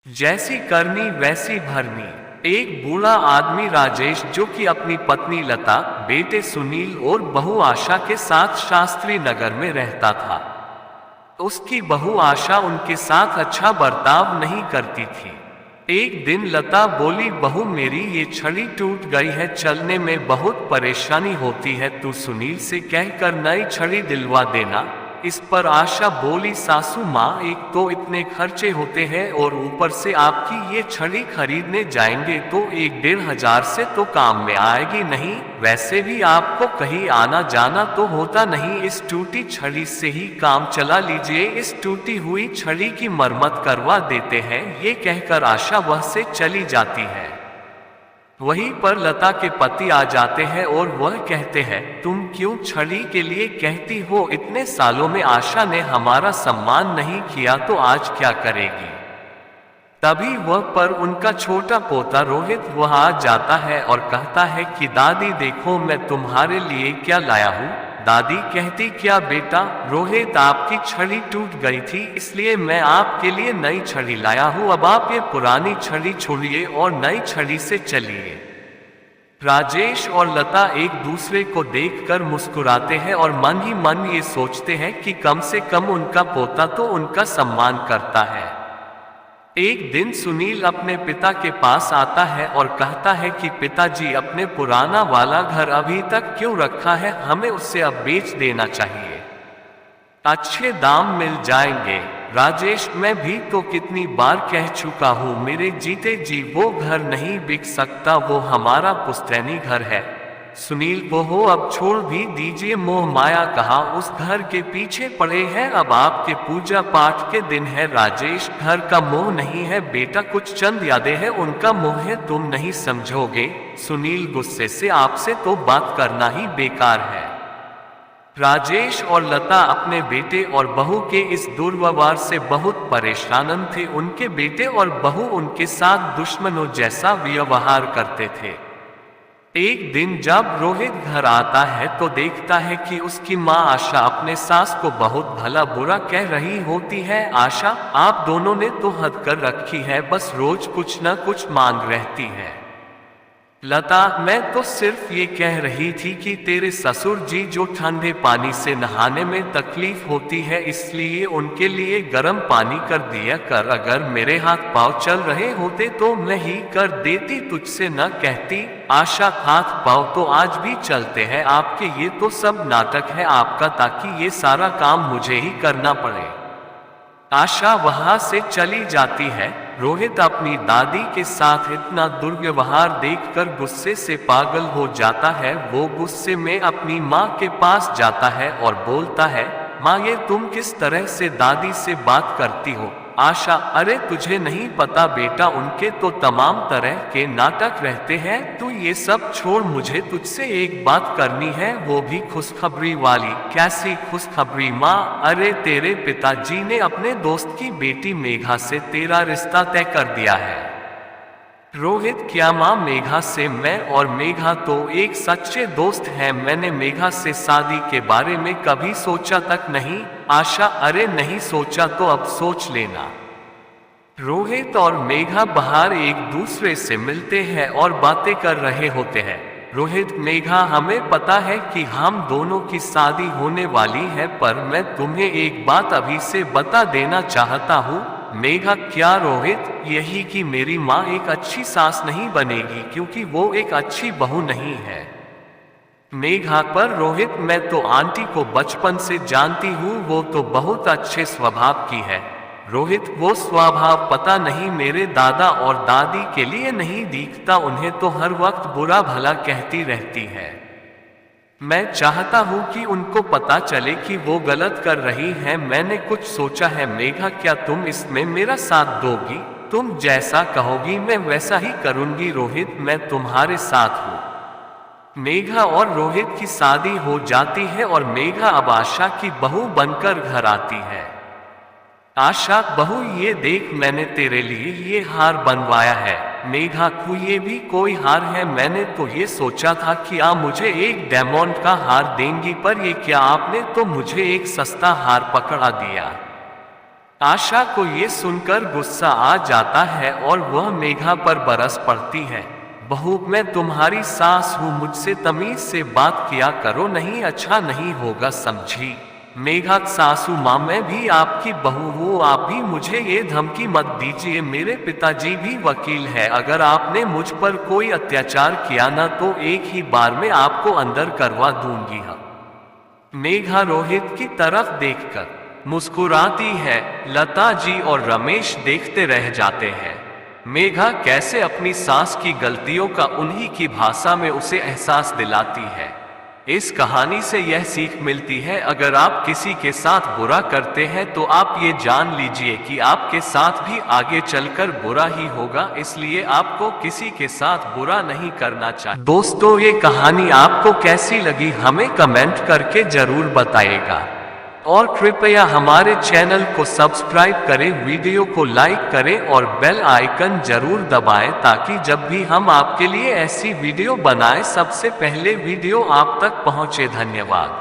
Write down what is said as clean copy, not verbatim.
जैसी करनी वैसी भरनी। एक बूढ़ा आदमी राजेश, जो कि अपनी पत्नी लता, बेटे सुनील और बहू आशा के साथ शास्त्री नगर में रहता था। उसकी बहू आशा उनके साथ अच्छा बर्ताव नहीं करती थी। एक दिन लता बोली, बहू मेरी ये छड़ी टूट गई है, चलने में बहुत परेशानी होती है, तू सुनील से कहकर नई छड़ी दिलवा देना। इस पर आशा बोली, सासू माँ, एक तो इतने खर्चे होते हैं और ऊपर से आपकी ये छड़ी खरीदने जाएंगे तो 1-1.5 से तो काम में आएगी नहीं। वैसे भी आपको कहीं आना जाना तो होता नहीं, इस टूटी छड़ी से ही काम चला लीजिए, इस टूटी हुई छड़ी की मरम्मत करवा देते हैं। ये कहकर आशा वह से चली जाती है। वहीं पर लता के पति आ जाते हैं और वह कहते हैं, तुम क्यों छड़ी के लिए कहती हो? इतने सालों में आशा ने हमारा सम्मान नहीं किया तो आज क्या करेगी? तभी वह पर उनका छोटा पोता रोहित वह आ जाता है और कहता है कि दादी देखो मैं तुम्हारे लिए क्या लाया हूँ। दादी कहती, क्या बेटा? रोहित, आपकी छड़ी टूट गई थी इसलिए मैं आपके लिए नई छड़ी लाया हूँ, अब आप ये पुरानी छड़ी छोड़िए और नई छड़ी से चलिए। राजेश और लता एक दूसरे को देखकर मुस्कुराते हैं और मन ही मन ये सोचते हैं कि कम से कम उनका पोता तो उनका सम्मान करता है। एक दिन सुनील अपने पिता के पास आता है और कहता है कि पिताजी, अपने पुराना वाला घर अभी तक क्यों रखा है? हमें उसे अब बेच देना चाहिए, अच्छे दाम मिल जाएंगे। राजेश, मैं भी तो कितनी बार कह चुका हूँ, मेरे जीते जी वो घर नहीं बिक सकता, वो हमारा पुश्तैनी घर है। सुनील, वो हो अब छोड़ भी दीजिए, मोह माया कहाँ उस घर के पीछे पड़े हैं, अब आपके पूजा पाठ के दिन है। राजेश, घर का मोह नहीं है बेटा, कुछ चंद यादें हैं, उनका मोह है, तुम नहीं समझोगे। सुनील गुस्से से, आपसे तो बात करना ही बेकार है। राजेश और लता अपने बेटे और बहू के इस दुर्व्यवहार से बहुत परेशान थे। उनके बेटे और बहू उनके साथ दुश्मनों जैसा व्यवहार करते थे। एक दिन जब रोहित घर आता है तो देखता है कि उसकी माँ आशा अपने सास को बहुत भला बुरा कह रही होती है। आशा, आप दोनों ने तो हद कर रखी है, बस रोज कुछ न कुछ मांग रहती है। लता, मैं तो सिर्फ ये कह रही थी कि तेरे ससुर जी जो ठंडे पानी से नहाने में तकलीफ होती है इसलिए उनके लिए गर्म पानी कर दिया कर, अगर मेरे हाथ पांव चल रहे होते तो मैं ही कर देती, तुझसे न कहती। आशा, हाथ पांव तो आज भी चलते हैं आपके, ये तो सब नाटक है आपका ताकि ये सारा काम मुझे ही करना पड़े। आशा वहां से चली जाती है। रोहित अपनी दादी के साथ इतना दुर्व्यवहार देखकर गुस्से से पागल हो जाता है। वो गुस्से में अपनी माँ के पास जाता है और बोलता है, माँ, ये तुम किस तरह से दादी से बात करती हो? आशा, अरे तुझे नहीं पता बेटा, उनके तो तमाम तरह के नाटक रहते हैं, तू ये सब छोड़, मुझे तुझसे एक बात करनी है, वो भी खुशखबरी वाली। कैसी खुशखबरी माँ? अरे तेरे पिताजी ने अपने दोस्त की बेटी मेघा से तेरा रिश्ता तय कर दिया है। रोहित, क्या माँ? मेघा से? मैं और मेघा तो एक सच्चे दोस्त हैं, मैंने मेघा से शादी के बारे में कभी सोचा तक नहीं। आशा, अरे नहीं सोचा तो अब सोच लेना। रोहित और मेघा बाहर एक दूसरे से मिलते हैं और बातें कर रहे होते हैं। रोहित, मेघा, हमें पता है कि हम दोनों की शादी होने वाली है, पर मैं तुम्हें एक बात अभी से बता देना चाहता हूँ। मेघा, क्या? रोहित, यही कि मेरी माँ एक अच्छी सास नहीं बनेगी क्योंकि वो एक अच्छी बहू नहीं है। मेघा, पर रोहित, मैं तो आंटी को बचपन से जानती हूँ, वो तो बहुत अच्छे स्वभाव की है। रोहित, वो स्वभाव पता नहीं मेरे दादा और दादी के लिए नहीं दिखता, उन्हें तो हर वक्त बुरा भला कहती रहती है। मैं चाहता हूँ कि उनको पता चले कि वो गलत कर रही हैं, मैंने कुछ सोचा है। मेघा, क्या तुम इसमें मेरा साथ दोगी? तुम जैसा कहोगी मैं वैसा ही करूँगी। रोहित, मैं तुम्हारे साथ हूँ। मेघा और रोहित की शादी हो जाती है और मेघा अब आशा की बहू बनकर घर आती है। आशा, बहू, ये देख, मैंने तेरे लिए ये हार बनवाया है। मेघा, ये भी कोई हार है? मैंने तो ये सोचा था कि आप मुझे एक डायमंड का हार देंगी, पर ये क्या, आपने तो मुझे एक सस्ता हार पकड़ा दिया। आशा को ये सुनकर गुस्सा आ जाता है और वह मेघा पर बरस पड़ती है। बहू, मैं तुम्हारी सास हूँ, मुझसे तमीज से बात किया करो, नहीं अच्छा नहीं होगा, समझी? मेघा, सासू माँ, मैं भी आपकी बहू हूँ, आप भी मुझे ये धमकी मत दीजिए, मेरे पिताजी भी वकील है, अगर आपने मुझ पर कोई अत्याचार किया ना तो एक ही बार में आपको अंदर करवा दूंगी। हाँ। मेघा रोहित की तरफ देखकर मुस्कुराती है। लता जी और रमेश देखते रह जाते हैं। मेघा कैसे अपनी सास की गलतियों का उन्हीं की भाषा में उसे एहसास दिलाती है। इस कहानी से यह सीख मिलती है, अगर आप किसी के साथ बुरा करते हैं तो आप ये जान लीजिए कि आपके साथ भी आगे चलकर बुरा ही होगा, इसलिए आपको किसी के साथ बुरा नहीं करना चाहिए। दोस्तों, ये कहानी आपको कैसी लगी हमें कमेंट करके जरूर बताइएगा और कृपया हमारे चैनल को सब्सक्राइब करें, वीडियो को लाइक करें और बेल आइकन जरूर दबाएं ताकि जब भी हम आपके लिए ऐसी वीडियो बनाएं सबसे पहले वीडियो आप तक पहुंचे। धन्यवाद।